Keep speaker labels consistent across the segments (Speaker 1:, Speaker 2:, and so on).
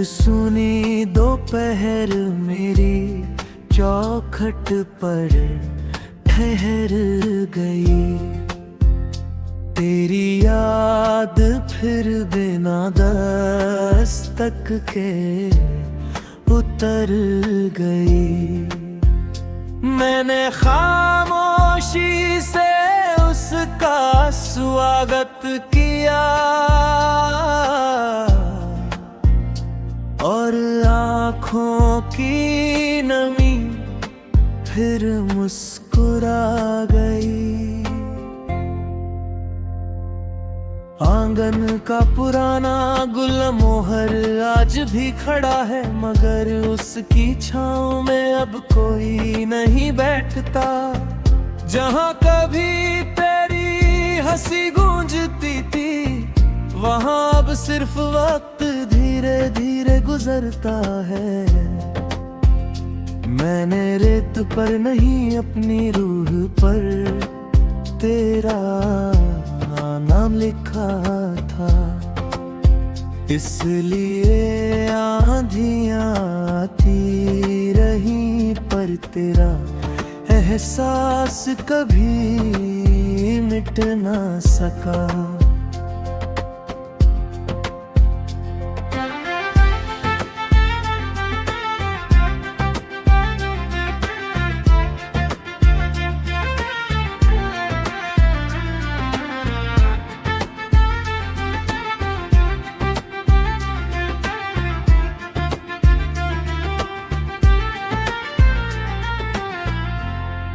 Speaker 1: सुनी दोपहर मेरी चौखट पर ठहर गई। तेरी याद फिर बिना दस्तक के उतर गई। मैंने खामोशी से उसका स्वागत किया और आँखों की नमी फिर मुस्कुरा गई। आंगन का पुराना गुलमोहर आज भी खड़ा है, मगर उसकी छाँव में अब कोई नहीं बैठता। जहाँ कभी तेरी हंसी गूंजती थी, वहाँ अब सिर्फ वक्त धीरे धीरे गुजरता है। मैंने रेत पर नहीं अपनी रूह पर तेरा नाम लिखा था, इसलिए आंधियां आती रही पर तेरा एहसास कभी मिट ना सका।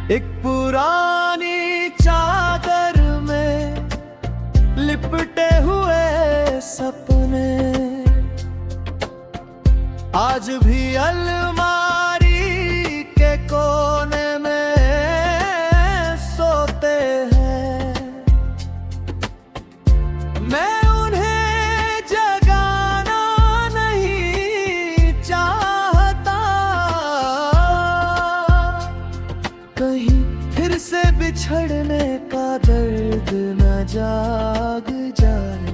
Speaker 1: एक पुरानी चादर में लिपटे हुए सपने आज भी अलमारी के कोने में सोते हैं। मैं उन्हें जगाना नहीं चाहता, कहीं फिर से बिछड़ने का दर्द न जाग जाए।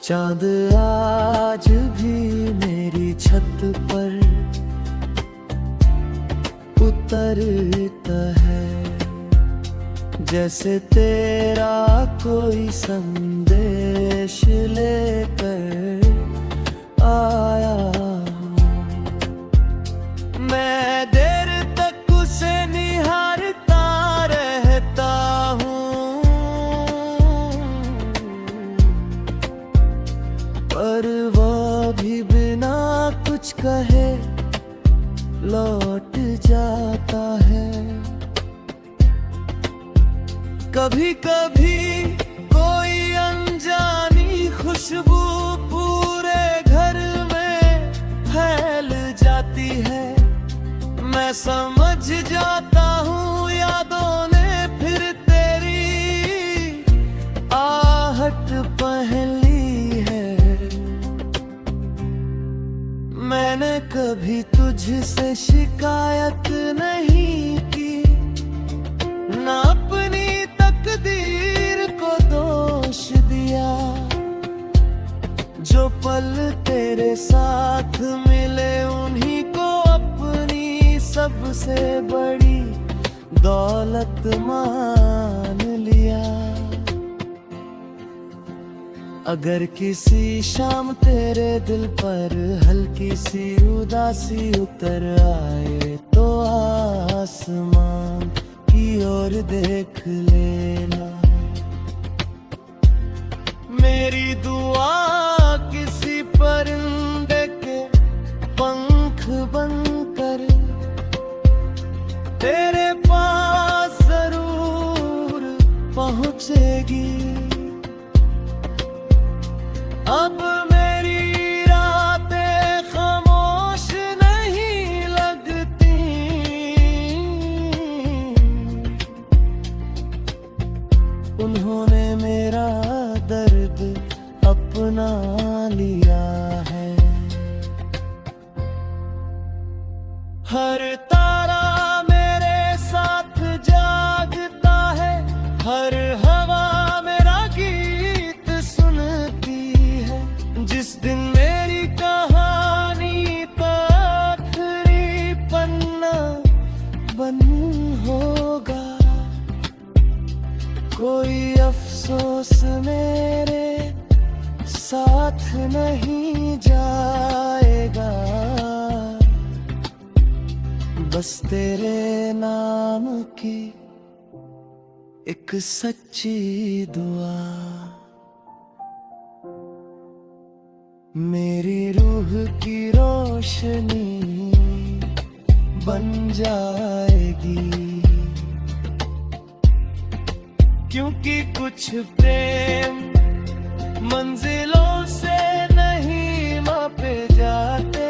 Speaker 1: चांद आज भी मेरी छत पर उतरता है, जैसे तेरा कोई संदेश लेकर आया। मैं देर तक उसे निहारता रहता हूँ, पर वो भी बिना कुछ कहे लौट जाता है। कभी कभी कोई अनजानी खुशबू पूरे घर में फैल जाती है। मैं समझ जाता हूँ यादों ने फिर तेरी आहट पहन ली है। मैंने कभी तुझसे शिकायत नहीं की, ना अपनी तकदीर को दोष दिया। जो पल तेरे साथ मिले उन्हीं को अपनी सबसे बड़ी दौलत मान लिया। अगर किसी शाम तेरे दिल पर हल्की सी उदासी उतर आए, तो आसमान की ओर देख लेना। मेरी दुआ किसी परिंदे के पंख बनकर तेरे पास जरूर पहुंचेगी। अब मेरी रातें खामोश नहीं लगती, उन्होंने मेरा दर्द अपना कोई अफसोस मेरे साथ नहीं जाएगा, बस तेरे नाम की एक सच्ची दुआ मेरी रूह की रोशनी बन जाएगी। क्योंकि कुछ प्रेम मंजिलों से नहीं मापे जाते,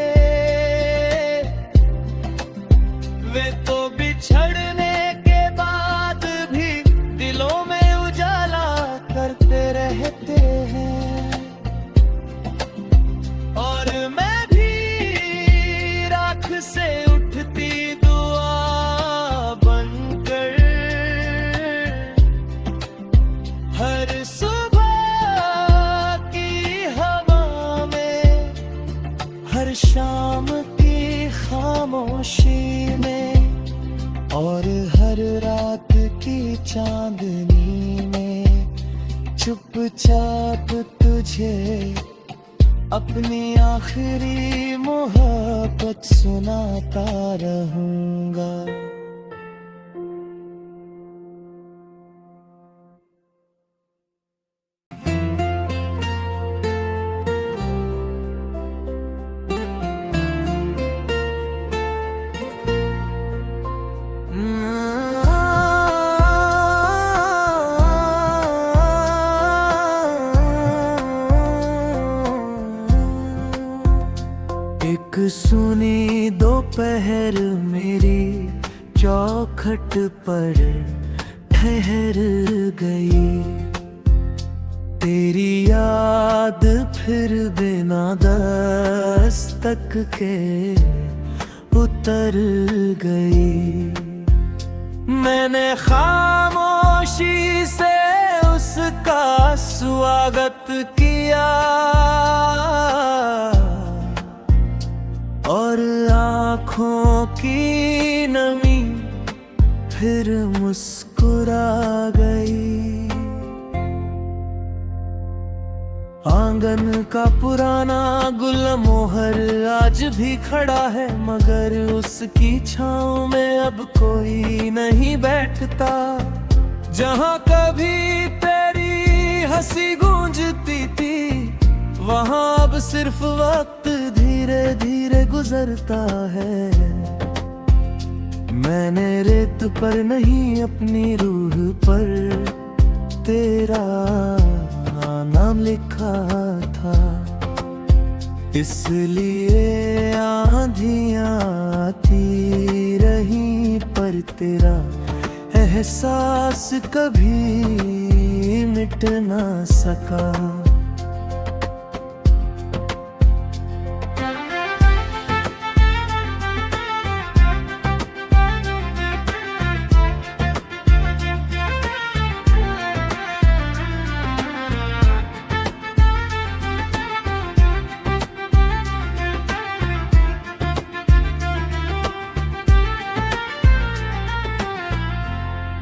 Speaker 1: वे तो बिछड़ने के बाद भी दिलों में उजाला करते रहते हैं। और मैं भी राख से उठती दुआ बनकर हर सुबह की हवा में, हर शाम की खामोशी में, और हर रात की चांदनी में चुपचाप तुझे अपनी आखिरी मोहब्बत सुनाता रहूंगा। एक सुनी दोपहर मेरी चौखट पर ठहर गई, तेरी याद फिर बिना दस्तक के उतर गई। मैंने खामोशी से उसका स्वागत किया और आँखों की नमी फिर मुस्कुरा गई। आंगन का पुराना गुलमोहर आज भी खड़ा है, मगर उसकी छाँव में अब कोई नहीं बैठता। जहाँ कभी तेरी हंसी गूंजती थी, वहाँ अब सिर्फ वक्त धीरे धीरे गुजरता है। मैंने रेत पर नहीं अपनी रूह पर तेरा नाम लिखा था, इसलिए आंधियां आती रही पर तेरा एहसास कभी मिट ना सका।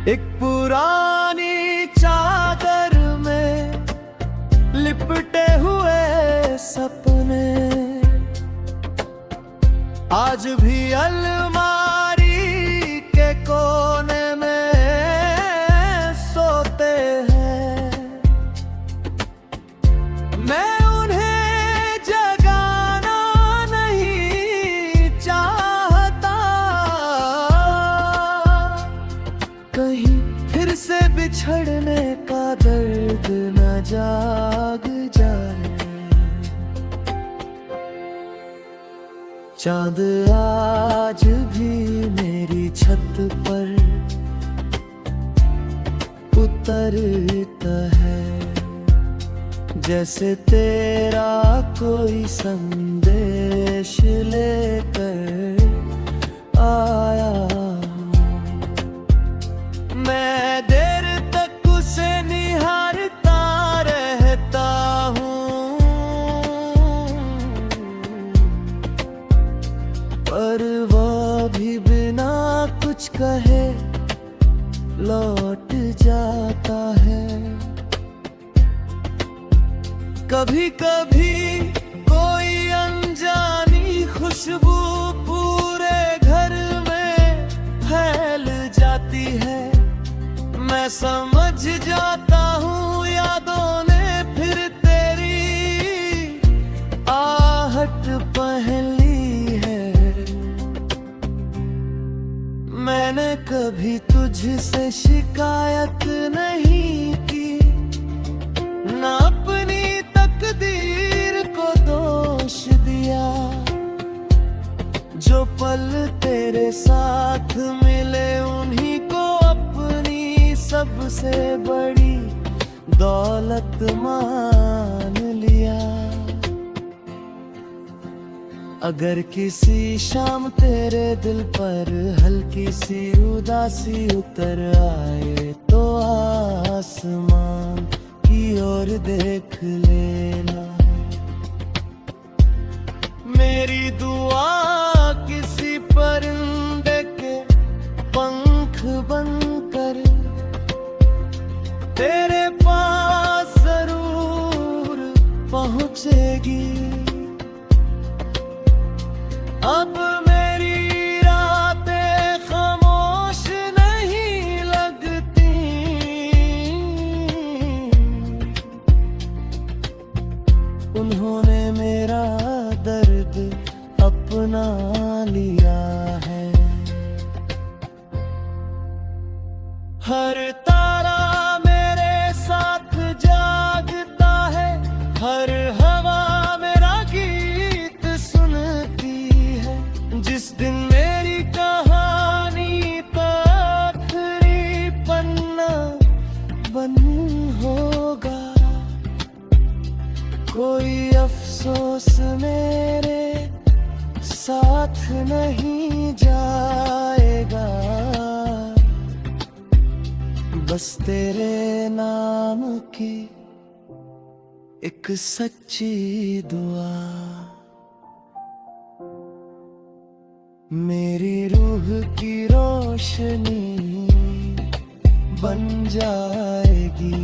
Speaker 1: एक पुरानी चादर में लिपटे हुए सपने आज भी अलमारी के कोने में सोते हैं। मैं उन्हें जगाना नहीं चाहता, कहीं फिर से बिछड़ने का दर्द न जाग जाए। चांद आज भी मेरी छत पर उतरता है, जैसे तेरा कोई संदेश लेकर आया। मैं देर तक उसे निहारता रहता हूँ, पर वो भी बिना कुछ कहे लौट जाता है। कभी कभी कोई अनजानी खुशबू पूरे घर में फैल जाती है। मैं समझ जाता हूँ यादों ने फिर तेरी आहट पहली है। मैंने कभी तुझसे शिकायत नहीं की, ना अपनी तकदीर को दोष दिया। जो पल तेरे साथ मिले उन्हीं को अपनी सबसे बड़ी दौलत मान लिया। अगर किसी शाम तेरे दिल पर हल्की सी उदासी उतर आए तो आसमान की ओर देख लेना। मेरी दुआ किसी परिंदे के पंख बनकर तेरे पास जरूर पहुंचेगी। अब मेरी रातें खामोश नहीं लगती, उन्होंने मेरा दर्द अपना लिया है। हर तारा मेरे साथ जागता है, हर हवा मेरा गीत सुनती है। जिस दिन मेरी कहानी का आखिरी पन्ना बंद होगा, कोई अफसोस मेरे साथ नहीं जाएगा। बस तेरे नाम की एक सच्ची दुआ मेरी रूह की रोशनी बन जाएगी।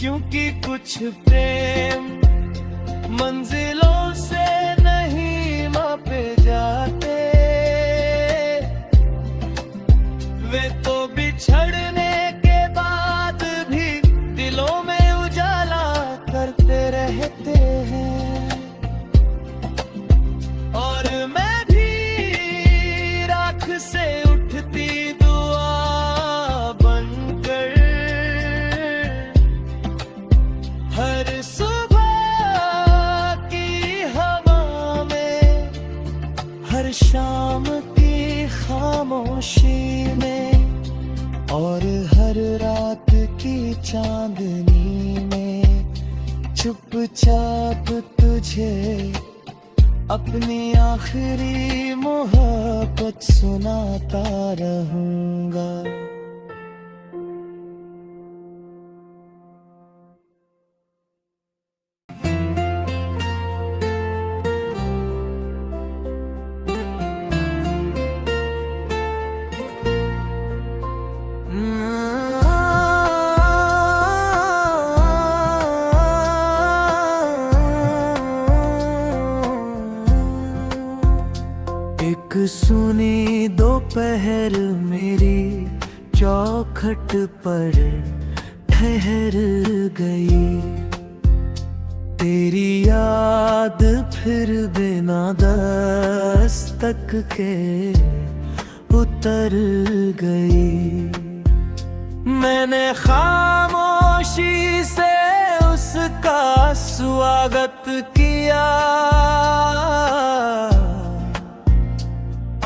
Speaker 1: क्योंकि कुछ प्रेम मंजिलों से नहीं मापे जाते, वे तो बिछड़ने के बाद भी दिलों में उजाला करते रहते हैं। और मैं भी राख से उठती दुआ बनकर हर सुबह की हवा में, हर शाम की खामोशी में, और हर रात की चांदनी में चुपचाप तुझे अपनी आखिरी मोहब्बत सुनाता रहूंगा। एक सुनी दोपहर मेरी चौखट पर ठहर गई, तेरी याद फिर बिना दस्तक के उतर गई। मैंने खामोशी से उसका स्वागत किया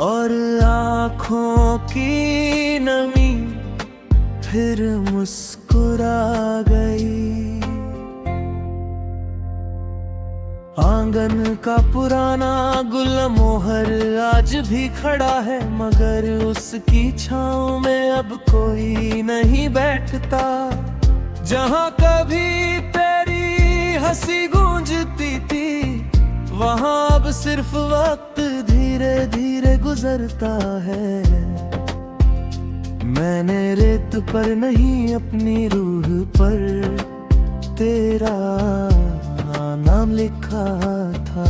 Speaker 1: और आँखों की नमी फिर मुस्कुरा गई। आंगन का पुराना गुलमोहर आज भी खड़ा है, मगर उसकी छाँव में अब कोई नहीं बैठता। जहाँ कभी तेरी हंसी गूंजती थी, वहाँ अब सिर्फ वक्त धीरे धीरे गुजरता है। मैंने रेत पर नहीं अपनी रूह पर तेरा नाम लिखा था,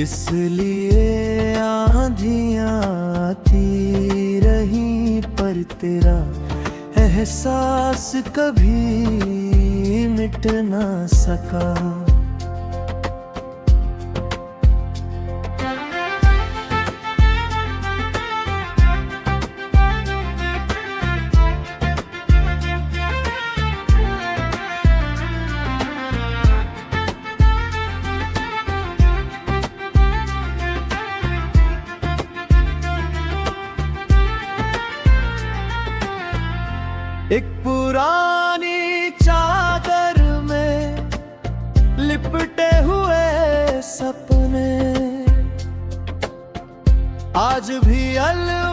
Speaker 1: इसलिए आंधियां आती रही, पर तेरा एहसास कभी मिट ना सका। एक पुरानी चादर में लिपटे हुए सपने आज भी अलविदा